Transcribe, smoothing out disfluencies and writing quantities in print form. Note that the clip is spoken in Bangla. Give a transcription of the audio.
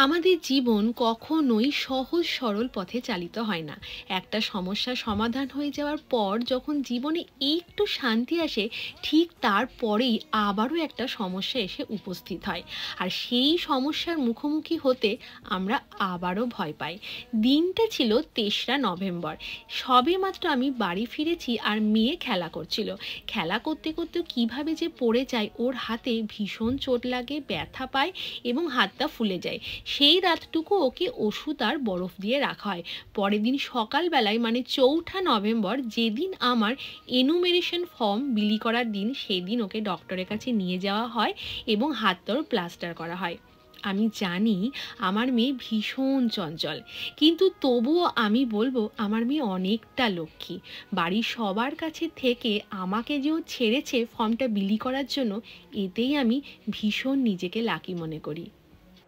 আমাদের জীবন কখনোই সহজ সরল পথে চালিত হয় না। একটা সমস্যার সমাধান হয়ে যাওয়ার পর যখন জীবনে একটু শান্তি আসে, ঠিক তারপরেই আবারও একটা সমস্যা এসে উপস্থিত হয়। আর সেই সমস্যার মুখোমুখি হতে আমরা আবারও ভয় পাই। দিনটা ছিল ৩রা নভেম্বর। সবেমাত্র আমি বাড়ি ফিরেছি আর মেয়ে খেলা করছিল। খেলা করতে করতে কিভাবে যে পড়ে যায়, ওর হাতে ভীষণ চোট লাগে, ব্যথা পায় এবং হাতটা ফুলে যায়। সেই রাতটুকু ওকে ওষুধ আর বরফ দিয়ে রাখা হয়। পরের দিন সকালবেলায় মানে ৪ঠা নভেম্বর, যেদিন আমার এনুমেরেশন ফর্ম বিলি করার দিন, সেদিন ওকে ডক্টরের কাছে নিয়ে যাওয়া হয় এবং হাতটার প্লাস্টার করা হয়। আমি জানি আমার মেয়ে ভীষণ চঞ্চল, কিন্তু তবুও আমি বলবো আমার মেয়ে অনেকটা লক্ষ্মী। বাড়ির সবার কাছে থেকে আমাকে যে ও ছেড়েছে ফর্মটা বিলি করার জন্য, এতেই আমি ভীষণ নিজেকে লাকি মনে করি।